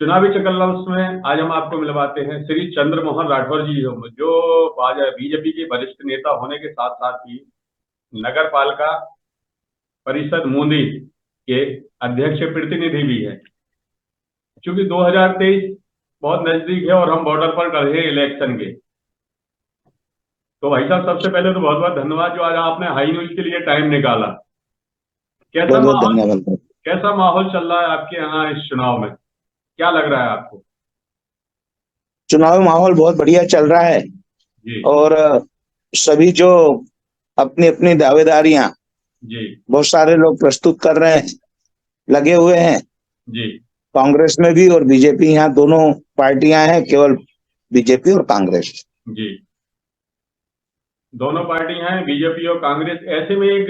चुनावी चक्कर में आज हम आपको मिलवाते हैं श्री चंद्रमोहन राठौर जी, जो बीजेपी के वरिष्ठ नेता होने के साथ साथ ही नगर पालिका परिषद मूंदी के अध्यक्ष प्रतिनिधि भी है। क्योंकि 2023 बहुत नजदीक है और हम बॉर्डर पर कर रहे हैं इलेक्शन के। तो भाई साहब, सबसे पहले तो बहुत बहुत धन्यवाद जो आज आपने हाई न्यूज के लिए टाइम निकाला। कैसा बहुत बहुत माहौल धन्यवाद। कैसा माहौल चल रहा है आपके यहाँ इस चुनाव में? क्या लग रहा है आपको? चुनावी माहौल बहुत बढ़िया चल रहा है जी और सभी जो अपनी अपनी दावेदारियां जी बहुत सारे लोग प्रस्तुत कर रहे हैं, लगे हुए हैं। जी कांग्रेस में भी और बीजेपी, यहाँ दोनों पार्टियां हैं, केवल बीजेपी और कांग्रेस। जी, दोनों पार्टी हैं, बीजेपी और कांग्रेस। ऐसे में एक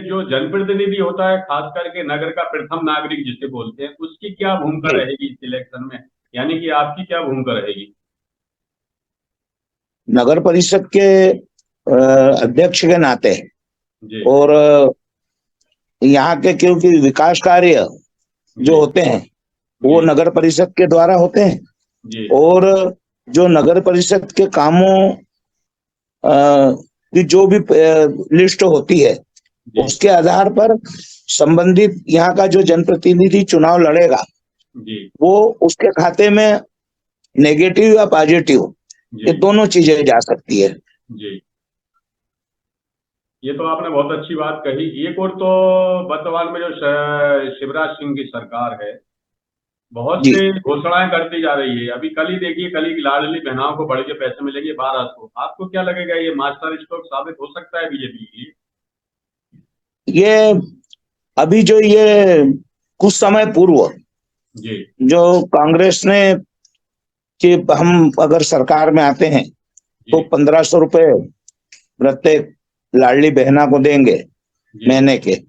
जो जनप्रतिनिधि होता है, खास करके नगर का प्रथम नागरिक जिसे बोलते हैं, उसकी क्या भूमिका जी, रहेगी इस इलेक्शन में? यानी कि आपकी क्या भूमिका रहेगी? नगर परिषद के अध्यक्ष के नाते जी और यहाँ के क्योंकि विकास कार्य जो जी होते हैं वो जी नगर परिषद के द्वारा होते हैं जी और जो नगर परिषद के कामों की जो भी लिस्ट होती है जी उसके आधार पर संबंधित यहाँ का जो जनप्रतिनिधि चुनाव लड़ेगा जी वो उसके खाते में नेगेटिव या पॉजिटिव, ये जी दोनों चीजें जा सकती है। जी, ये तो आपने बहुत अच्छी बात कही। एक और तो वर्तमान में जो शिवराज सिंह की सरकार है, बहुत जी, से घोषणाएं करती जा रही है। अभी कल ही देखिए, कल ही लाडली बहनाओं को बढ़ के पैसे मिलेंगे 1200। आपको क्या लगेगा, ये मास्टर स्ट्रोक साबित हो सकता है बीजेपी के लिए? ये अभी जो ये कुछ समय पूर्व जी जो कांग्रेस ने कि हम अगर सरकार में आते हैं तो जी 1500 रुपए प्रत्येक लाडली बहना को देंगे जी महीने के, जी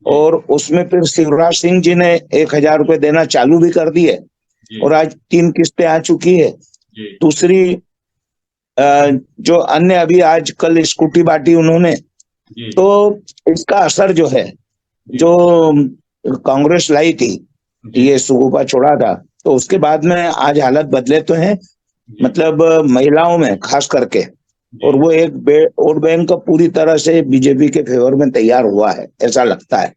और उसमें फिर शिवराज सिंह जी ने 1000 रुपए देना चालू भी कर दिए जी और आज 3 किस्तें आ चुकी है। जी दूसरी जो अन्य अभी आज कल स्कूटी बांटी उन्होंने, जी तो इसका असर जो है, जी जो कांग्रेस लाई थी, जी ये सुगुपा छोड़ा था, तो उसके बाद में आज हालत बदले तो हैं, जी मतलब महिलाओं में खास करके। जी। और वो एक वोट बैंक का पूरी तरह से बीजेपी के फेवर में तैयार हुआ है, ऐसा लगता है।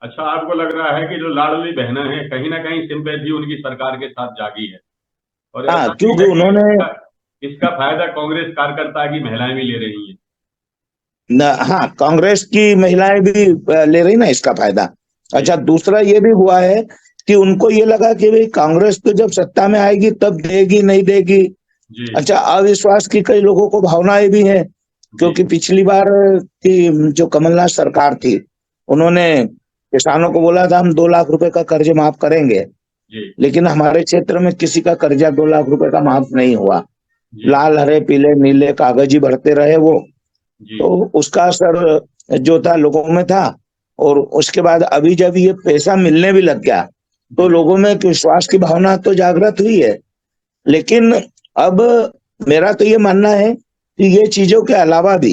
अच्छा, आपको लग रहा है कि जो लाडली बहना है, कहीं ना कहीं सिंपैथी उनकी सरकार के साथ जागी है, और हाँ, ऐसा भी क्योंकि है कि उन्होंने इसका फायदा कांग्रेस कार्यकर्ता की महिलाएं भी ले रही हैं? हाँ, कांग्रेस की महिलाएं भी ले रही ना इसका फायदा। जी अच्छा, दूसरा ये भी हुआ है कि उनको ये लगा कि भाई कांग्रेस तो जब सत्ता में आएगी तब देगी नहीं देगी। जी अच्छा, अविश्वास की कई लोगों को भावनाएं भी है, जी क्योंकि पिछली बार की जो कमलनाथ सरकार थी, उन्होंने किसानों को बोला था हम 2 लाख रुपए का कर्ज माफ करेंगे, जी लेकिन हमारे क्षेत्र में किसी का कर्जा 2 लाख रुपए का माफ नहीं हुआ। जी लाल हरे पीले नीले कागज ही भरते रहे वो। जी तो उसका असर जो था लोगों में था, और उसके बाद अभी जब ये पैसा मिलने भी लग गया तो जी लोगों में एक विश्वास की भावना तो जागृत हुई है। लेकिन अब मेरा तो ये मानना है कि ये चीजों के अलावा भी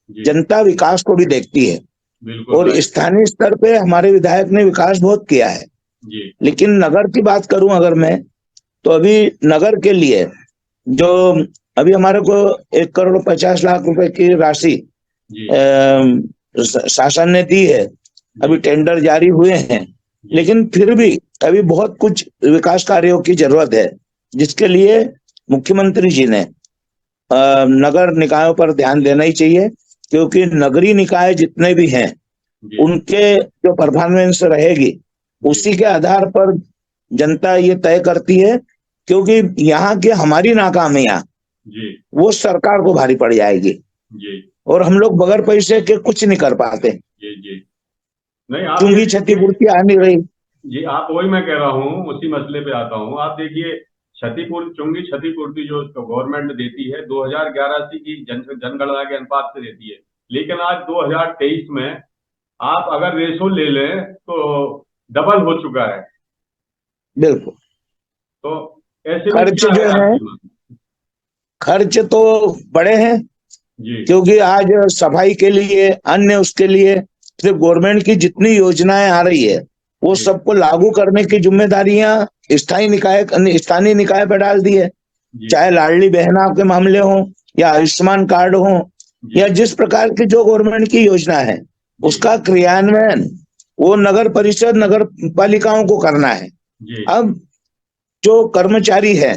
जी, जनता विकास को भी देखती है, बिल्कुल और राइट। स्थानीय स्तर पे हमारे विधायक ने विकास बहुत किया है। जी लेकिन नगर की बात करूं अगर मैं, तो अभी नगर के लिए जो अभी हमारे को 1,50,00,000 रुपए की राशि जी शासन ने दी है, जी अभी टेंडर जारी हुए हैं, जी लेकिन फिर भी अभी बहुत कुछ विकास कार्यों की जरूरत है, जिसके लिए मुख्यमंत्री जी ने नगर निकायों पर ध्यान देना ही चाहिए, क्योंकि नगरीय निकाय जितने भी हैं जी उनके जो परफॉर्मेंस रहेगी जी उसी के आधार पर जनता ये तय करती है, क्योंकि यहाँ की हमारी नाकामियां जी वो सरकार को भारी पड़ जाएगी, जी और हम लोग बगैर पैसे के कुछ नहीं कर पाते, जी जी। नहीं, आप ये चूंकि देखिए। क्षतिपूर्ति आ नहीं रही। जी, आप वही मैं कह रहा हूँ, उसी मसले पे आता हूँ। आप देखिए, क्षतिपूर्ति, चुंगी क्षतिपूर्ति जो गवर्नमेंट देती है 2081 की जनगणना के अनुपात से देती है, लेकिन आज 2023 में आप अगर रेशो ले लें तो डबल हो चुका है। बिल्कुल। तो ऐसे में खर्च क्या जो है है, आपकी मांग? खर्च तो बड़े हैं, जी क्योंकि आज सफाई के लिए अन्य उसके लिए सिर्फ गवर्नमेंट की जितनी योजनाएं आ रही है वो जी सबको लागू करने की जिम्मेदारियां स्थानीय निकाय पर डाल दी है। जी चाहे लाडली बहना के मामले हो या आयुष्मान कार्ड हो जी या जिस प्रकार की जो गवर्नमेंट की योजना है जी उसका क्रियान्वयन वो नगर परिषद नगर पालिकाओं को करना है। जी अब जो कर्मचारी है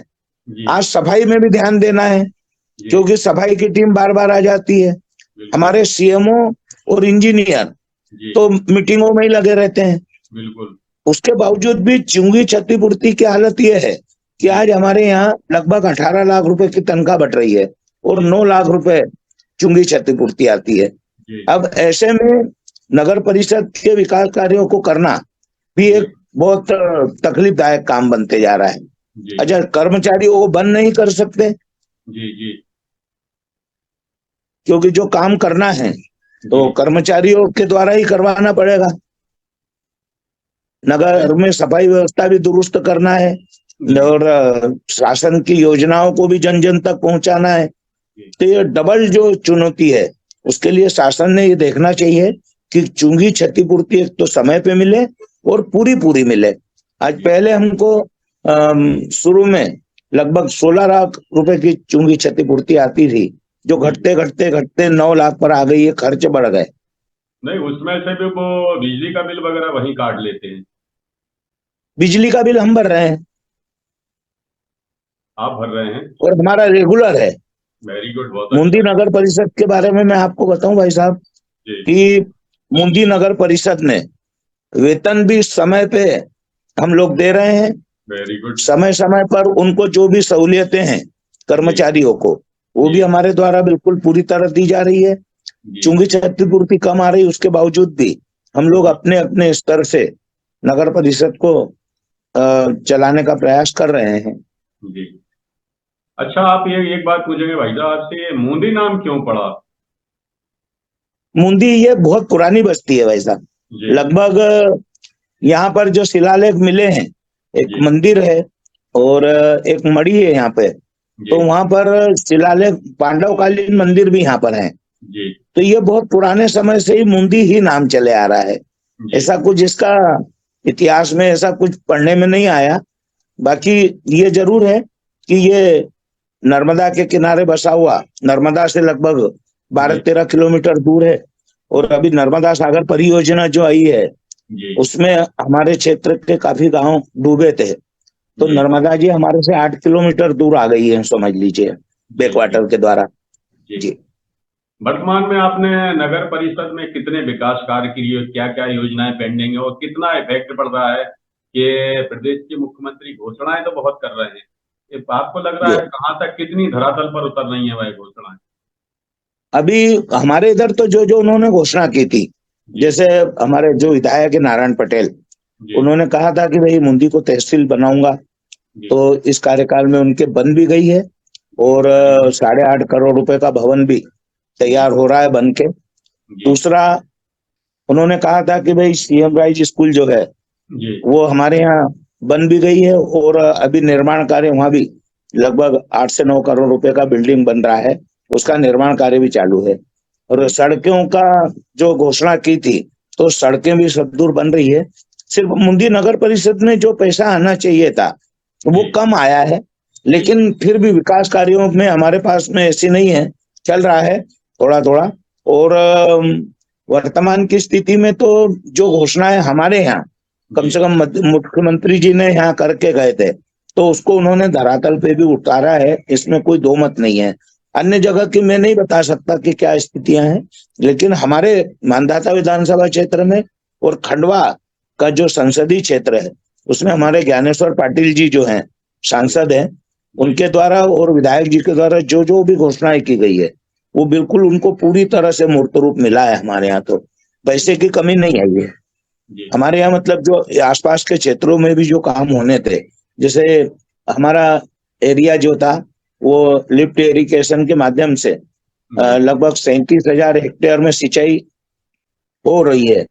जी आज सफाई में भी ध्यान देना है, जी क्योंकि सफाई की टीम बार बार आ जाती है। बिल्कुल। हमारे सीएमओ और इंजीनियर जी तो मीटिंगों में ही लगे रहते हैं। बिल्कुल। उसके बावजूद भी चुंगी क्षतिपूर्ति की हालत यह है कि जी आज हमारे यहाँ लगभग 18 लाख रुपए की तनख्वाह बट रही है और जी 9 लाख रुपए चुंगी क्षतिपूर्ति आती है। जी अब ऐसे में नगर परिषद के विकास कार्यों को करना भी जी एक बहुत तकलीफदायक काम बनते जा रहा है। जी अच्छा, कर्मचारियों को बंद नहीं कर सकते जी जी क्योंकि जो काम करना है जी तो कर्मचारियों के द्वारा ही करवाना पड़ेगा। नगर में सफाई व्यवस्था भी दुरुस्त करना है जी और शासन की योजनाओं को भी जन जन तक पहुंचाना है। जी तो ये डबल जो चुनौती है उसके लिए शासन ने ये देखना चाहिए कि चुंगी क्षतिपूर्ति एक तो समय पे मिले और पूरी पूरी मिले। आज जी पहले हमको शुरू में लगभग 16 लाख रुपए की चुंगी क्षतिपूर्ति आती थी, जो जी घटते घटते घटते 9 लाख पर आ गई है, खर्च बढ़ गए। नहीं, उसमें से भी वो बिजली का बिल वगैरह वहीं काट लेते हैं। बिजली का बिल हम भर रहे हैं आप भर रहे हैं? और हमारा रेगुलर है। वेरी गुड, बहुत मुंदी अच्छा। नगर परिषद के बारे में मैं आपको बताऊं भाई साहब जी कि मुंदी नगर परिषद ने वेतन भी समय पे हम लोग दे रहे हैं। Very good. समय समय पर उनको जो भी सहूलियतें हैं जी कर्मचारियों को वो जी भी हमारे द्वारा बिल्कुल पूरी तरह दी जा रही है। जी चूंकि क्षतिपूर्ति कम आ रही उसके बावजूद भी हम लोग जी अपने अपने स्तर से नगर परिषद को चलाने का प्रयास कर रहे हैं। जी। अच्छा, आप ये एक बात पूछेंगे भाई साहब आपसे, ये मुंदी नाम क्यों पड़ा? मुंदी ये बहुत पुरानी बस्ती है भाई साहब। जी लगभग यहाँ पर जो शिलालेख मिले हैं, एक जी मंदिर है और एक मढ़ी है यहाँ पे। जी तो वहां पर शिलालेख पांडवकालीन मंदिर भी यहाँ पर है। जी तो ये बहुत पुराने समय से ही मुंदी ही नाम चले आ रहा है। जी ऐसा कुछ इसका इतिहास में ऐसा कुछ पढ़ने में नहीं आया। बाकी ये जरूर है कि ये नर्मदा के किनारे बसा हुआ, नर्मदा से लगभग बारह जी तेरह किलोमीटर दूर है। और अभी नर्मदा सागर परियोजना जो आई है जी उसमें हमारे क्षेत्र के काफी गांव डूबे थे। तो जी नर्मदा जी हमारे से 8 किलोमीटर दूर आ गई है, समझ लीजिए, जी जी बैकवाटर के द्वारा। जी। जी। वर्तमान में आपने नगर परिषद में कितने विकास कार्य किए, क्या क्या योजनाएं पेंडिंग है और कितना इफेक्ट पड़ रहा है कि प्रदेश के मुख्यमंत्री घोषणाएं तो बहुत कर रहे हैं, ये आपको लग रहा जी। है कहाँ तक कितनी धरातल पर उतर रही है वह घोषणाएं? अभी हमारे इधर तो जो जो उन्होंने घोषणा की थी, जी जैसे हमारे जो विधायक है नारायण पटेल, जी उन्होंने कहा था कि भाई मुंदी को तहसील बनाऊंगा। जी तो इस कार्यकाल में उनके बन भी गई है जी और वेरी गुड। 8.5 करोड़ रुपए का भवन भी जी तैयार हो रहा है बन के। जी दूसरा, उन्होंने कहा था कि भाई सीएम राइज स्कूल जो है जी वो हमारे यहाँ बन भी गई है और अभी निर्माण कार्य वहां भी लगभग 8 से 9 करोड़ रुपए का बिल्डिंग बन रहा है, उसका निर्माण कार्य भी चालू है। और जी सड़कों का जो घोषणा की थी तो सड़कें भी सदूर बन रही है। सिर्फ मुंदी नगर परिषद में जो पैसा आना चाहिए था वो जी कम आया है, जी लेकिन फिर भी विकास कार्यों में हमारे पास में ऐसी नहीं है, चल रहा है थोड़ा थोड़ा। और वर्तमान की स्थिति में तो जो घोषणाएं हमारे यहाँ कम जी से कम मुख्यमंत्री जी ने यहाँ करके गए थे तो उसको उन्होंने धरातल पे भी उतारा है, इसमें कोई दो मत नहीं है। अन्य जगह की मैं नहीं बता सकता कि क्या स्थितियां हैं, लेकिन हमारे मानधाता विधानसभा क्षेत्र में और खंडवा का जो संसदीय क्षेत्र है उसमें हमारे ज्ञानेश्वर पाटिल जी जो हैं जी सांसद हैं, जी उनके द्वारा और विधायक जी के द्वारा जो जो भी घोषणाएं की गई है वो बिल्कुल उनको पूरी तरह से मूर्त रूप मिला है। हमारे यहाँ तो पैसे की कमी नहीं आई है। जी हमारे यहाँ मतलब जो आसपास के क्षेत्रों में भी जो काम होने थे, जैसे हमारा एरिया जो था वो लिफ्ट इरिगेशन के माध्यम से जी लगभग 37,000 हेक्टेयर में सिंचाई हो रही है।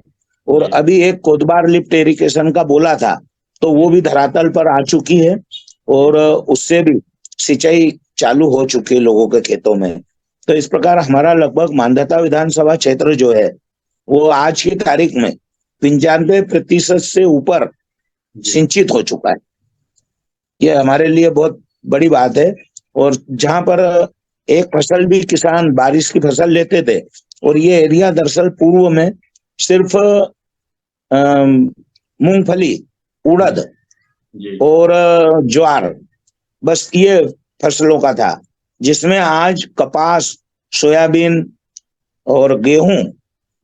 और जी अभी एक कोटबार लिफ्ट इरिगेशन का बोला था तो वो जी भी धरातल पर आ चुकी है जी और उससे भी सिंचाई चालू हो चुकी है लोगों के खेतों में। तो इस प्रकार हमारा लगभग मानधता विधानसभा क्षेत्र जो है वो आज की तारीख में 95% से ऊपर सिंचित हो चुका है। ये हमारे लिए बहुत बड़ी बात है। और जहां पर एक फसल भी किसान बारिश की फसल लेते थे, और ये एरिया दरअसल पूर्व में सिर्फ मूंगफली, उड़द जी और ज्वार, बस ये फसलों का था, जिसमें आज कपास, सोयाबीन और गेहूं,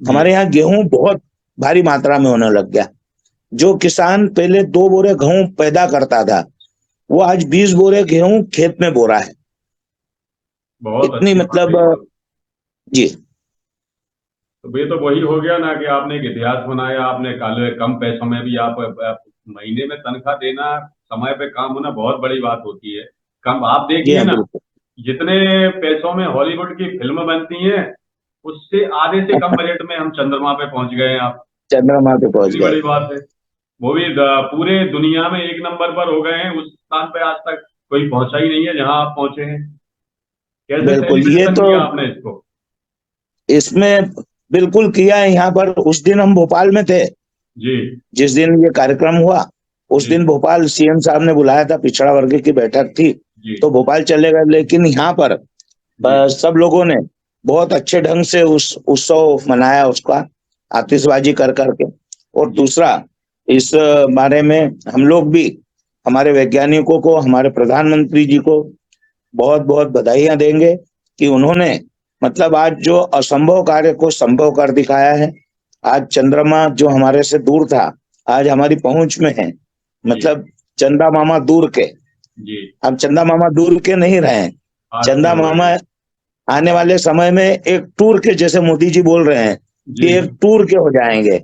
हमारे यहाँ गेहूं बहुत भारी मात्रा में होने लग गया। जो किसान पहले 2 बोरे गेहूं पैदा करता था, वो आज 20 बोरे गेहूं खेत में बो रहा है। बहुत इतनी अच्छी बात है मतलब ये तो। जी तो ये तो वही हो गया ना कि आपने एक इतिहास बनाया, आपने कम पैसों में भी आप महीने में तनख्वाह देना, समय पे काम होना बहुत बड़ी बात होती है। कम आप जी देखिए हाँ, ना, बिल्कुल। जितने पैसों में हॉलीवुड की फिल्म बनती हैं, उससे आधे से कम बजट में हम चंद्रमा पे पहुंच गए हैं आप। चंद्रमा पे पहुंच कितनी गए। बड़ी बात है। वो भी पूरे दुनिया में एक नंबर पर हो गए हैं, उस स्थान पे आज तक कोई पहुंचा ही नहीं है जहां आप पहुंचे हैं। कैसे बिल्कुल, ये सेलिब्रेशन तो किया आपने इसको? इसमें बिल्कुल किया है। यहाँ पर उस दिन हम भोपाल में थे, जी जिस दिन ये कार्यक्रम हुआ, उस जी दिन भोपाल सीएम साहब ने बुलाया था, पिछड़ा वर्ग की बैठक थी, जी तो भोपाल चले गए। लेकिन यहाँ पर जी सब लोगों ने बहुत अच्छे ढंग से उस उत्सव मनाया, उसका आतिशबाजी कर करके। और जी दूसरा, इस बारे में हम लोग भी हमारे वैज्ञानिकों को, हमारे प्रधानमंत्री जी को बहुत बहुत बधाइयां देंगे कि उन्होंने मतलब आज जो असंभव कार्य को संभव कर दिखाया है। आज चंद्रमा जो हमारे से दूर था, आज हमारी पहुंच में है। जी मतलब चंदा मामा दूर के, जी अब चंदा मामा दूर के नहीं रहे हैं। आज के चंदा हो गए मामा हैं। आने वाले समय में एक टूर के, जैसे मोदी जी बोल रहे हैं जी कि एक टूर के हो जाएंगे,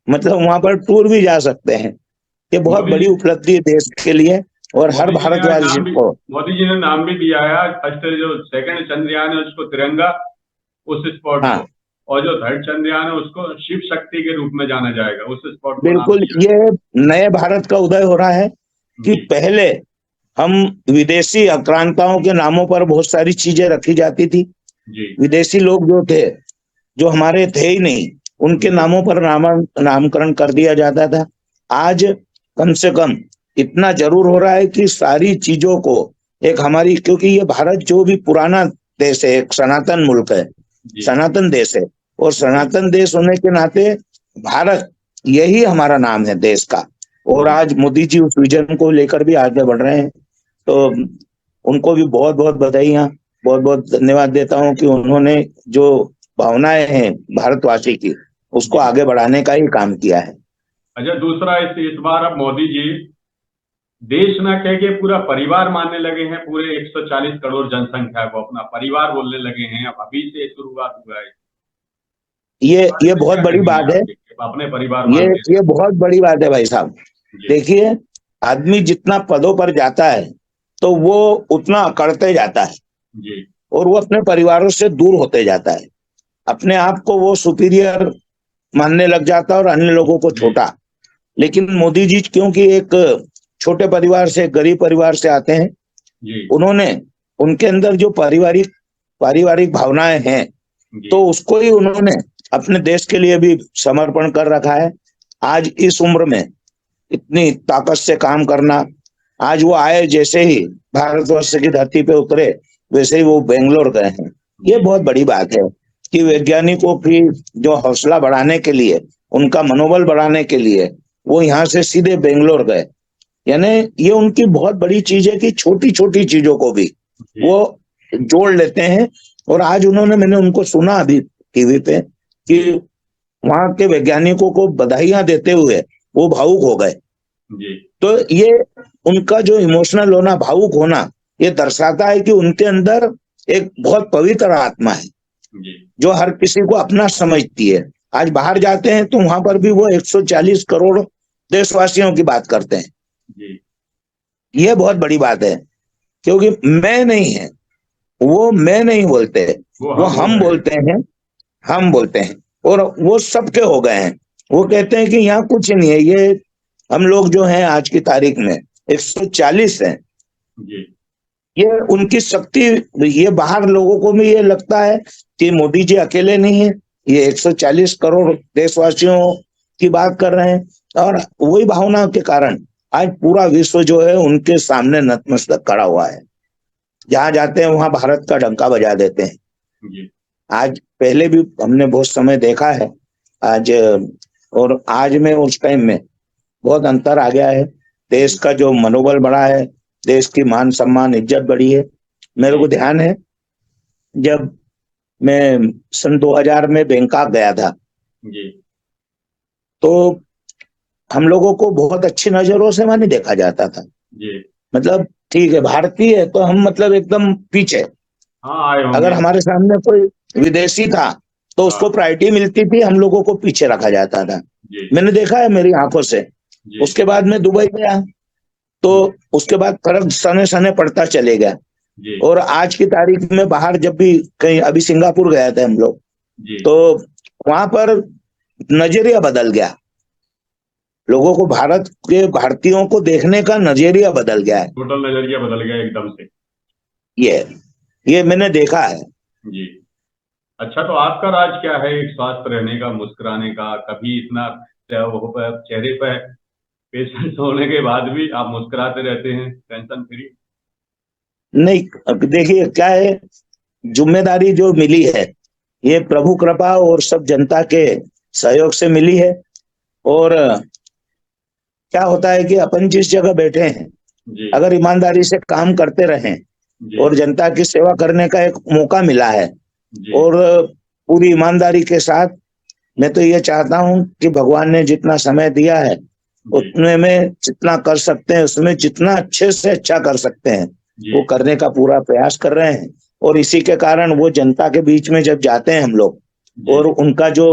मतलब वहां पर टूर भी जा सकते हैं। ये बहुत मोदी बड़ी जी उपलब्धि है देश के लिए, और हर मोदी जी ने आज भारतवासी नाम भी को। मोदी जी ने नाम भी दिया है आज। फर्स्ट जो सेकंड चंद्रयान है उसको तिरंगा, उस स्पॉट हाँ, को। और जो थर्ड चंद्रयान है उसको शिव शक्ति के रूप में जाना जाएगा, उस स्पॉट को नाम बिल्कुल, दिया है। ये नए भारत का उदय हो रहा है कि जी पहले हम विदेशी आक्रांताओं के नामों पर बहुत सारी चीजें रखी जाती थी। जी विदेशी लोग जो थे, जो हमारे थे ही नहीं, उनके जी नामों पर नामकरण कर दिया जाता था। आज कम से कम इतना जरूर हो रहा है कि सारी चीजों को एक हमारी, क्योंकि ये भारत जो भी पुराना देश है, एक सनातन मुल्क है, जी सनातन देश है। और जी सनातन देश होने के नाते भारत, यही हमारा नाम है देश का। और जी आज मोदी जी उस विजन को लेकर भी आगे बढ़ रहे हैं। तो उनको भी बहुत बहुत बधाइयाँ, बहुत बहुत धन्यवाद देता हूँ कि उन्होंने जो भावनाएं हैं भारतवासी की, उसको जी। आगे बढ़ाने का ही काम किया है। अच्छा, दूसरा इस बार अब मोदी जी देश ना कह के पूरा परिवार मानने लगे हैं। पूरे 140 करोड़ जनसंख्या को अपना परिवार बोलने लगे हैं। अब अभी से शुरुआत हुआ है। इस बारे ये में बहुत क्या बड़ी कहेंगे बात है। आप? अपने परिवार ये मानते हैं। ये बहुत बड़ी बात है भाई साहब। जी देखिए, आदमी जितना पदों पर जाता है, तो वो उतना अकड़ते जाता है, जी और वो अपने परिवारों से दूर होते जाता है। अपने आप को वो सुपीरियर मानने लग जाता है और अन्य लोगों को जी छोटा। लेकिन मोदी जी क्योंकि एक छोटे परिवार से, गरीब परिवार से आते हैं, जी उन्होंने, उनके अंदर जो पारिवारिक पारिवारिक भावनाएं हैं, जी तो उसको ही उन्होंने अपने देश के लिए भी समर्पण कर रखा है। आज इस उम्र में इतनी ताकत से काम करना, आज वो आए, जैसे ही भारतवर्ष की धरती पे उतरे, वैसे ही वो बेंगलोर गए हैं। ये जी बहुत बड़ी बात है कि वैज्ञानिकों की जो हौसला बढ़ाने के लिए, उनका मनोबल बढ़ाने के लिए वो यहाँ से सीधे बेंगलोर गए। यानी ये उनकी बहुत बड़ी चीज है कि छोटी छोटी चीजों को भी जी वो जोड़ लेते हैं। और आज उन्होंने, मैंने उनको सुना अभी टीवी पे कि जी वहां के वैज्ञानिकों को बधाइयां देते हुए वो भावुक हो गए। जी तो ये उनका जो इमोशनल होना, भावुक होना, ये दर्शाता है कि उनके अंदर एक बहुत पवित्र आत्मा है, जी जो हर किसी को अपना समझती है। आज बाहर जाते हैं तो वहां पर भी वो 140 करोड़ देशवासियों की बात करते हैं। जी। ये बहुत बड़ी बात है, क्योंकि मैं नहीं है, वो मैं नहीं बोलते, वो वो हम हो हम गए हैं। बोलते हैं, हम बोलते हैं। और वो सबके हो गए हैं। वो कहते हैं कि यहाँ कुछ नहीं है, ये हम लोग जो हैं आज की तारीख में 140 हैं। जी ये उनकी शक्ति, ये बाहर लोगों को भी ये लगता है कि मोदी जी अकेले नहीं है, ये 140 करोड़ देशवासियों की बात कर रहे हैं, और वही भावना के कारण आज पूरा विश्व जो है उनके सामने नतमस्तक खड़ा हुआ है। जहां जाते हैं वहां भारत का डंका बजा देते हैं। जी आज पहले भी हमने बहुत समय देखा है, आज और आज में उस टाइम में बहुत अंतर आ गया है। देश का जो मनोबल बढ़ा है, देश की मान सम्मान इज्जत बढ़ी है। मेरे को जी ध्यान है जब मैं सन 2000 में बैंकॉक गया था, जी तो हम लोगों को बहुत अच्छी नजरों से वहां नहीं देखा जाता था। जी। मतलब ठीक है भारतीय है तो हम मतलब एकदम पीछे, हाँ, आए अगर होंगे। हमारे सामने कोई विदेशी था तो उसको हाँ। प्रायोरिटी मिलती थी, हम लोगों को पीछे रखा जाता था। जी मैंने देखा है मेरी आंखों से। जी उसके बाद मैं दुबई गया, तो जी उसके बाद फर्क सने सने पड़ता चले गया। जी और आज की तारीख में बाहर जब भी कहीं, अभी सिंगापुर गया था हम लोग, जी। तो वहां पर नजरिया बदल गया। लोगों को भारत के, भारतीयों को देखने का नजरिया बदल गया है। टोटल नजरिया बदल गया एकदम से। ये ये मैंने देखा है। जी। अच्छा, तो आपका राज क्या है एक स्वस्थ रहने का, मुस्कुराने का? कभी इतना चेहरे पर पेशेंट होने के बाद भी आप मुस्कुराते रहते हैं, टेंशन फ्री? नहीं, अब देखिए क्या है, जिम्मेदारी जो मिली है ये प्रभु कृपा और सब जनता के सहयोग से मिली है। और क्या होता है कि अपन जिस जगह बैठे हैं, जी अगर ईमानदारी से काम करते रहें जी और जनता की सेवा करने का एक मौका मिला है, जी और पूरी ईमानदारी के साथ, मैं तो ये चाहता हूं कि भगवान ने जितना समय दिया है जी उतने में जितना कर सकते हैं, उसमें जितना अच्छे से अच्छा कर सकते हैं जी वो करने का पूरा प्रयास कर रहे हैं। और इसी के कारण वो जनता के बीच में जब जाते हैं हम लोग जी और उनका जो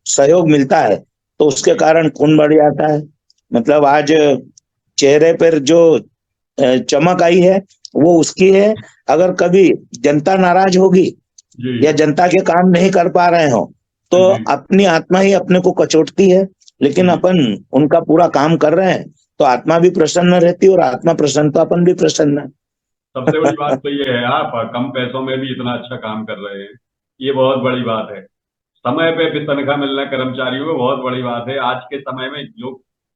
सहयोग मिलता है, तो उसके जी कारण खून बढ़ जाता है। मतलब आज चेहरे पर जो चमक आई है वो उसकी है। अगर कभी जनता नाराज होगी जी या जनता के काम नहीं कर पा रहे हो, तो जी अपनी आत्मा ही अपने को कचोटती है। लेकिन जी। अपन उनका पूरा काम कर रहे हैं तो आत्मा भी प्रसन्न रहती है, और आत्मा प्रसन्न तो अपन भी प्रसन्न सबसे बड़ी बात है। तो ये है, आप कम पैसों में भी इतना अच्छा काम कर रहे हैं, ये बहुत बड़ी बात है। समय पे भी तनख्वाह मिलना कर्मचारियों को बहुत बड़ी बात है। आज के समय में जो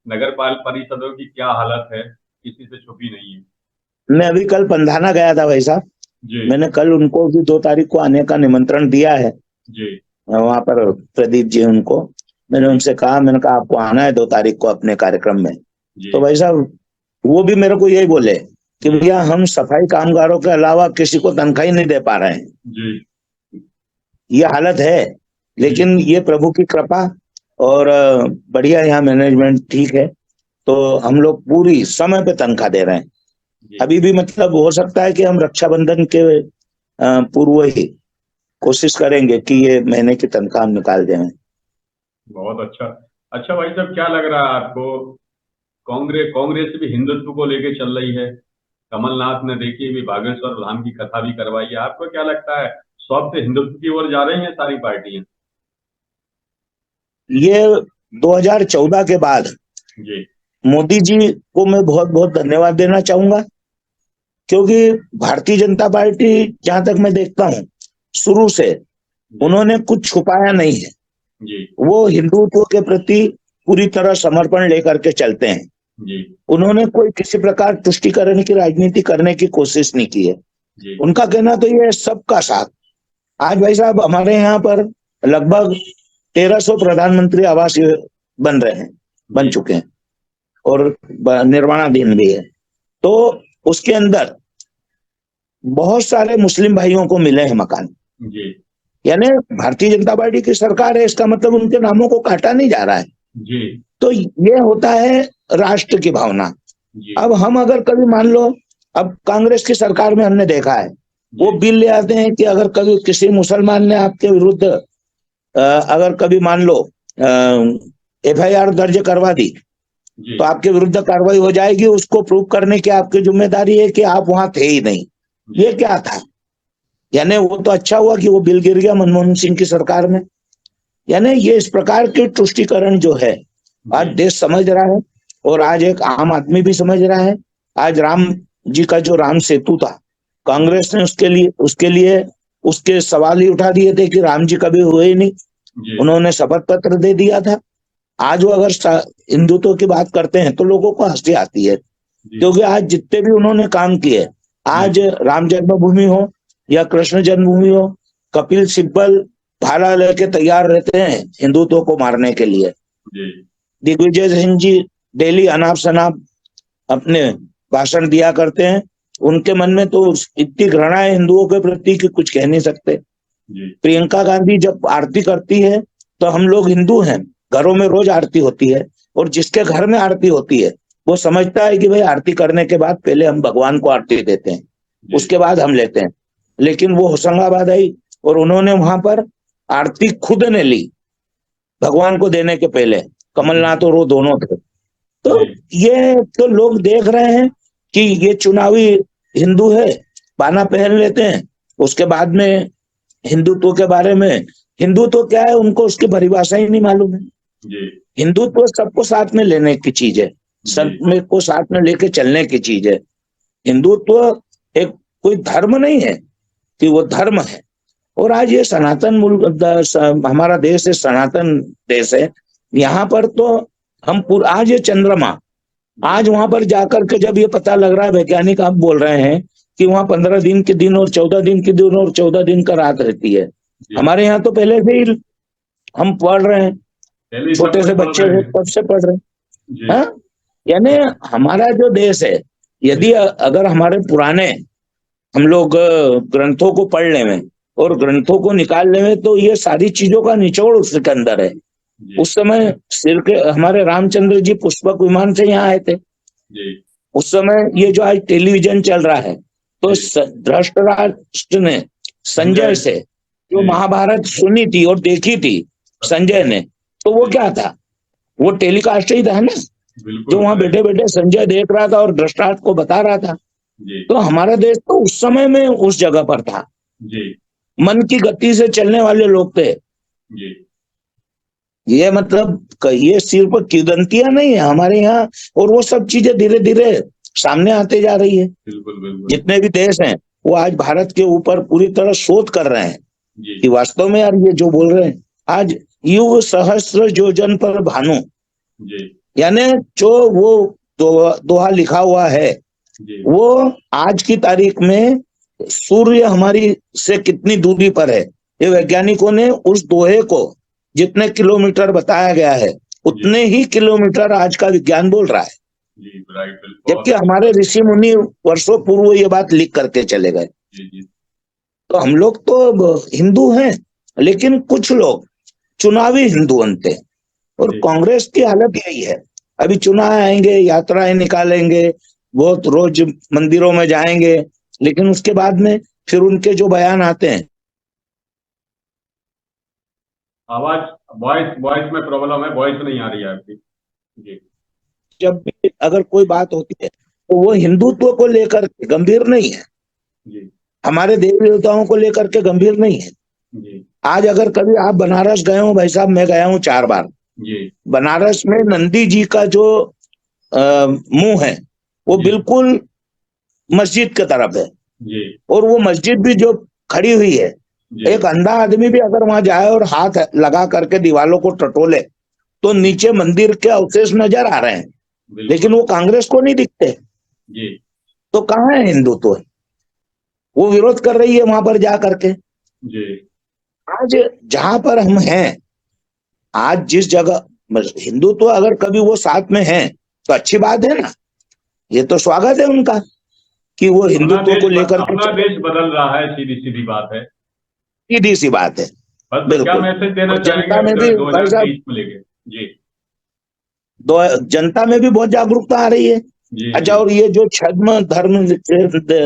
नगर पाल परिषदों की क्या हालत है, किसी से छुपी नहीं है। मैं अभी कल पंधाना गया था भाई साहब। जी मैंने कल उनको भी 2 तारीख को आने का निमंत्रण दिया है। जी वहां पर प्रदीप जी, उनको मैंने जी उनसे कहा, मैंने कहा आपको आना है 2 तारीख को अपने कार्यक्रम में। जी तो भाई साहब वो भी मेरे को यही बोले कि जी भैया हम सफाई कामगारों के अलावा किसी को तनख्वाह ही नहीं दे पा रहे हैं। जी ये हालत है, जी लेकिन ये प्रभु की कृपा। और बढ़िया, यहाँ मैनेजमेंट ठीक है, तो हम लोग पूरी समय पे तनख्वाह दे रहे हैं। जी। अभी भी मतलब हो सकता है कि हम रक्षाबंधन के पूर्व ही कोशिश करेंगे कि ये महीने की तनख्वाह हम निकाल दें। बहुत अच्छा। अच्छा भाई साहब, क्या लग रहा है आपको? कांग्रेस भी हिंदुत्व को लेके चल रही है। कमलनाथ ने देखिए भी बागेश्वर धाम की कथा भी करवाई है। आपको क्या लगता है, सब से हिंदुत्व की ओर जा रही हैं सारी पार्टियां? ये 2014 के बाद जी मोदी जी को मैं बहुत बहुत धन्यवाद देना चाहूंगा, क्योंकि भारतीय जनता पार्टी, जहां तक मैं देखता हूं, शुरू से जी उन्होंने कुछ छुपाया नहीं है। जी वो हिंदुत्व के प्रति पूरी तरह समर्पण लेकर के चलते हैं। जी उन्होंने कोई किसी प्रकार तुष्टिकरण की राजनीति करने की कोशिश नहीं की है। जी उनका कहना तो ये है सबका साथ। आज भाई साहब हमारे यहाँ पर लगभग 1300 प्रधानमंत्री आवास बन रहे हैं, बन जी चुके हैं, और निर्माणाधीन भी है। तो उसके अंदर बहुत सारे मुस्लिम भाइयों को मिले हैं मकान। जी यानी भारतीय जनता पार्टी की सरकार है, इसका मतलब उनके नामों को काटा नहीं जा रहा है। जी तो ये होता है राष्ट्र की भावना। जी अब हम अगर कभी मान लो, अब कांग्रेस की सरकार में हमने देखा है, वो जी बिल ले आते हैं कि अगर कभी किसी मुसलमान ने आपके विरुद्ध अगर कभी मान लो FIR दर्ज करवा दी, जी तो आपके विरुद्ध कार्रवाई हो जाएगी। उसको प्रूव करने की आपकी जिम्मेदारी है कि आप वहां थे ही नहीं। जी ये क्या था? यानी वो तो अच्छा हुआ कि वो बिल गिर गया मनमोहन सिंह की सरकार में। यानी ये इस प्रकार के तुष्टिकरण जो है, आज जी देश समझ रहा है, और आज एक आम आदमी भी समझ रहा है। आज राम जी का जो राम सेतु था, जी कांग्रेस ने उसके लिए उसके सवाल ही उठा दिए थे कि राम जी कभी हुए ही नहीं। जी उन्होंने शपथ पत्र दे दिया था, आज वो अगर हिंदुत्व की बात करते हैं तो लोगों को हंसी आती है, जी क्योंकि आज जितने भी उन्होंने काम किए, आज राम जन्मभूमि हो या कृष्ण जन्मभूमि हो, कपिल सिब्बल भाला लेके तैयार रहते हैं हिंदुत्व को मारने के लिए। जी दिग्विजय सिंह जी डेली अनाप शनाप अपने भाषण दिया करते हैं, उनके मन में तो इतनी घृणा है हिंदुओं के प्रति कि कुछ कह नहीं सकते। जी प्रियंका गांधी जब आरती करती है तो हम लोग हिंदू हैं, घरों में रोज आरती होती है, और जिसके घर में आरती होती है वो समझता है कि भाई आरती करने के बाद पहले हम भगवान को आरती देते हैं, जी उसके बाद हम लेते हैं। लेकिन वो होशंगाबाद आई और उन्होंने वहां पर आरती खुद ने ली भगवान को देने के पहले, कमलनाथ और वो दोनों थे। तो जी ये तो लोग देख रहे हैं कि ये चुनावी हिंदू है, बाना पहन लेते हैं, उसके बाद में हिंदुत्व के बारे में, हिंदुत्व क्या है उनको उसकी परिभाषा ही नहीं मालूम है। जी हिंदुत्व सबको साथ में लेने की चीज है, सब जी में को साथ में लेके चलने की चीज है। हिंदुत्व एक कोई धर्म नहीं है कि वो धर्म है। और आज ये सनातन मुल्क हमारा देश है, सनातन देश है। यहाँ पर तो हम आज ये चंद्रमा, आज वहां पर जाकर के जब ये पता लग रहा है, वैज्ञानिक आप बोल रहे हैं कि वहां 15 दिन के दिन और 14 दिन के दिन और 14 दिन का रात रहती है। जी हमारे यहाँ तो पहले से ही हम पढ़ रहे हैं, पहले ही सब छोटे कुछ से पढ़ बच्चे रहे हो हैं। तब से पढ़ रहे हैं। जी हाँ, यानी हमारा जो देश है, यदि अगर हमारे पुराने हम लोग ग्रंथों को पढ़ लें और ग्रंथों को निकाल लें तो ये सारी चीजों का निचोड़ उसके अंदर है। जी उस समय सिर के हमारे रामचंद्र जी पुष्पक विमान से यहाँ आए थे। जी उस समय ये जो आज टेलीविजन चल रहा है, तो जी धृतराष्ट्र ने संजय से जो जी महाभारत सुनी थी और देखी थी संजय ने, तो वो जी क्या था, वो टेलीकास्ट ही था ना, जो बिल्कुल वहां बैठे बैठे संजय देख रहा था और धृतराष्ट्र को बता रहा था। जी तो हमारा देश तो उस समय में उस जगह पर था, जी मन की गति से चलने वाले लोग थे। जी ये मतलब ये सिर्फ किदंतियां नहीं है हमारे यहाँ, और वो सब चीजें धीरे धीरे सामने आते जा रही है। बिल्कुल बिल्कुल जितने भी देश हैं वो आज भारत के ऊपर पूरी तरह शोध कर रहे हैं जी कि वास्तव में यार ये जो बोल रहे हैं, आज युग सहस्त्र योजन पर भानु, जी यानी जो वो दोहा लिखा हुआ है, जी वो आज की तारीख में सूर्य हमारी से कितनी दूरी पर है, ये वैज्ञानिकों ने उस दोहे को जितने किलोमीटर बताया गया है उतने ही किलोमीटर आज का विज्ञान बोल रहा है। जी राइट बिल्कुल जबकि हमारे ऋषि मुनि वर्षों पूर्व ये बात लिख करके चले गए। जी जी तो हम लोग तो हिंदू हैं, लेकिन कुछ लोग चुनावी हिंदू बनते हैं, और जी कांग्रेस की हालत यही है। अभी चुनाव आएंगे, यात्राएं निकालेंगे, बहुत रोज मंदिरों में जाएंगे, लेकिन उसके बाद में फिर उनके जो बयान आते हैं, आवाज वॉइस वॉइस में प्रॉब्लम है, वॉइस नहीं आ रही है आपकी। जी जब भी अगर कोई बात होती है तो वो हिंदुत्व को लेकर के गंभीर नहीं है, जी हमारे देवी देवताओं को लेकर के गंभीर नहीं है। जी आज अगर कभी आप बनारस गए हो, भाई साहब मैं गया हूँ 4 बार। जी बनारस में नंदी जी का जो मुंह है वो जी बिल्कुल मस्जिद की तरफ है, जी और वो मस्जिद भी जो खड़ी हुई है, जी एक अंधा आदमी भी अगर वहां जाए और हाथ लगा करके दीवालों को टटोले तो नीचे मंदिर के अवशेष नजर आ रहे हैं, लेकिन बिल्कुल वो कांग्रेस को नहीं दिखते। जी तो कहाँ है हिंदुत्व? वो विरोध कर रही है वहां पर जा करके। जी आज जहां पर हम हैं, आज जिस जगह हिंदुत्व अगर कभी वो साथ में है तो अच्छी बात है ना, ये तो स्वागत है उनका कि वो हिंदुत्व को लेकर के अपना चले। देश बदल रहा है, सीधी सीधी बात है। सीधी सी बात है, बस क्या बिल्कुल। मैसेज देना और चाहेंगे जनता में भी दो भाई हजार साहब, तेईस को लेके? जी जनता में भी बहुत जागरूकता आ रही है। जी अच्छा, जी और ये जो छद्म धर्म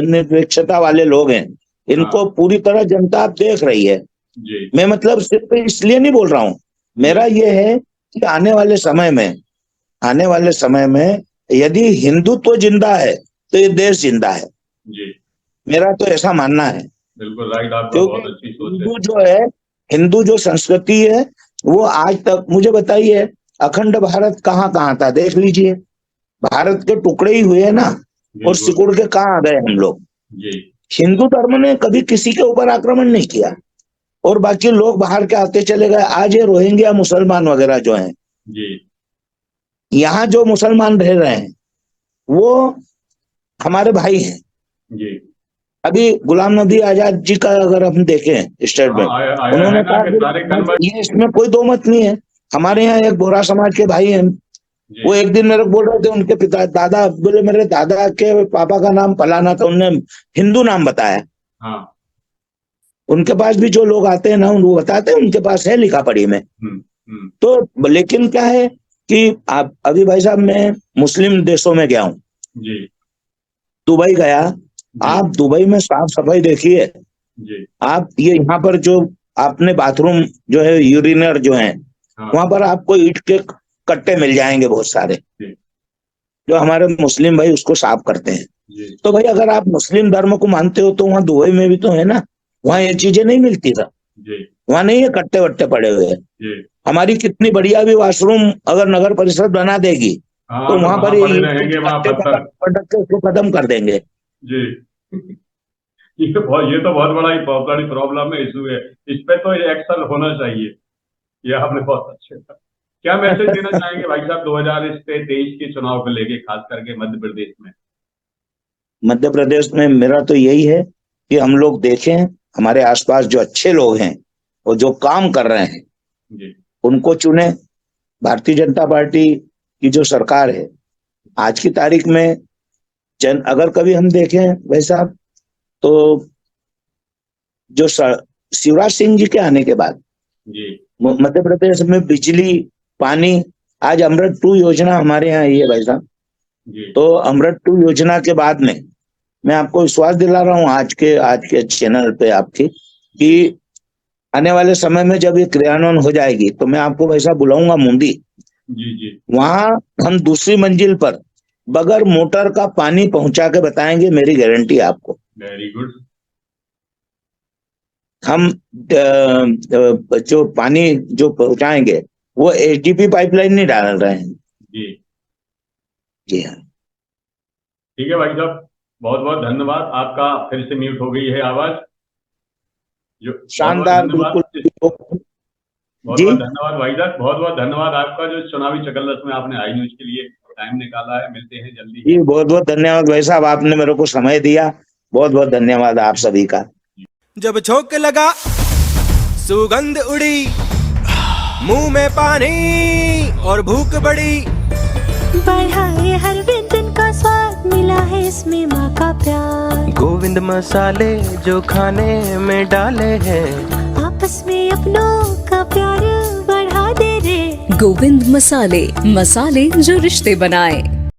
निरपेक्षता वाले लोग हैं, इनको हाँ पूरी तरह जनता अब देख रही है। जी मैं मतलब सिर्फ इसलिए नहीं बोल रहा हूं, मेरा जी ये है कि आने वाले समय में यदि हिंदुत्व जिंदा है तो ये देश जिंदा है, जी मेरा तो ऐसा मानना है। बिल्कुल राइट, आपका क्योंकि बहुत अच्छी सोच है। हिंदू जो संस्कृति है वो आज तक, मुझे बताइए, अखंड भारत कहाँ कहाँ था, देख लीजिए। भारत के टुकड़े ही हुए ना, और बिल्कुल सिकुड़ के कहाँ आ गए हम लोग। जी हिंदू धर्म ने कभी किसी के ऊपर आक्रमण नहीं किया, और बाकी लोग बाहर के आते चले गए। आज ये रोहिंग्या मुसलमान वगैरह जो हैं, जी यहाँ जो मुसलमान रह रहे हैं वो हमारे भाई हैं। जी। अभी गुलाम नबी आजाद जी का अगर हम देखें स्टेटमेंट, हाँ, आया उन्होंने है ना कहा कि सारे कि कन्वर्ट। ये इसमें कोई दो मत नहीं है। हमारे यहाँ एक बोहरा समाज के भाई हैं, वो जी एक दिन मेरे को बोल रहे थे उनके पिता दादा, बोले मेरे दादा के पापा का नाम फलाना था, उनने हिंदू नाम बताया। हाँ। उनके पास भी जो लोग आते हैं ना वो बताते हैं उनके पास है लिखा पढ़ी में। हम्म। तो लेकिन क्या है कि आप अभी भाई साहब मैं मुस्लिम देशों में गया हूँ, जी दुबई गया, जी आप दुबई में साफ सफाई देखिए, जी। आप ये यहाँ पर जो आपने बाथरूम जो है यूरिनर जो है हाँ वहां पर आपको ईंट के कट्टे मिल जाएंगे बहुत सारे, जी जो हमारे मुस्लिम भाई उसको साफ करते हैं। जी तो भाई अगर आप मुस्लिम धर्म को मानते हो तो वहाँ दुबई में भी तो है ना, वहाँ ये चीजें नहीं मिलती था, जी वहाँ नहीं है कट्टे वट्टे पड़े हुए हैं। जी। हमारी कितनी बढ़िया भी वॉशरूम अगर नगर परिषद बना देगी तो हाँ, तो वहां पर कहाँ ये पड़े ईंट के रहेंगे वहां कट्टे पत्थर। पटक के उसको खत्म कर देंगे। जी। ये तो बहुत बड़ी प्रॉब्लम है, इशू है। इस पे तो एक्शन होना चाहिए। ये आपने बहुत अच्छे कहा। क्या मैसेज देना चाहेंगे भाई साहब 2023 के चुनाव को लेके, खास करके मध्य प्रदेश में? मध्य प्रदेश में मेरा तो यही है कि हम लोग देखें हमारे आसपास जो अच्छे लोग हैं और जो काम कर रहे हैं जी उनको चुने। भारतीय जनता पार्टी की जो सरकार है आज की तारीख में अगर कभी हम देखें वैसा, तो जो शिवराज सिंह जी के आने के बाद जी मध्य प्रदेश में बिजली पानी, आज अमृत 2 योजना हमारे यहाँ आई है भाई साहब। जी तो अमृत 2 योजना के बाद में मैं आपको विश्वास दिला रहा हूँ आज के चैनल पे आपकी, कि आने वाले समय में जब ये क्रियान्वयन हो जाएगी तो मैं आपको वैसा बुलाऊंगा मुंदी, जी जी। वहां हम दूसरी मंजिल पर बगैर मोटर का पानी पहुंचा के बताएंगे, मेरी गारंटी है आपको। Very good. हम जो पानी जो पहुंचाएंगे वो एचडीपी पाइपलाइन नहीं डाल रहे हैं। जी जी हाँ, ठीक है भाई साहब, बहुत बहुत धन्यवाद। आपका फिर से म्यूट हो गई है आवाज। जो बहुत बहुत शानदार धन्यवाद। बिल्कुल। बहुत जी बहुत धन्यवाद भाई साहब, बहुत बहुत धन्यवाद आपका, जो चुनावी चकल्लस में आपने आई न्यूज के लिए टाइम निकाला है। मिलते हैं जल्दी जी, ही। बहुत बहुत धन्यवाद भाई साहब, आपने मेरे को समय दिया, बहुत बहुत धन्यवाद आप सभी का। जब झोंक लगा सुगंध उड़ी, मुंह में पानी और भूख बढ़ी, बढ़ा है हर व्यंजन का स्वाद, मिला है इसमें माँ का प्यार। गोविंद मसाले जो खाने में डाले हैं, आपस में अपनों का प्यार बढ़ा दे रे। गोविंद मसाले, मसाले जो रिश्ते बनाए।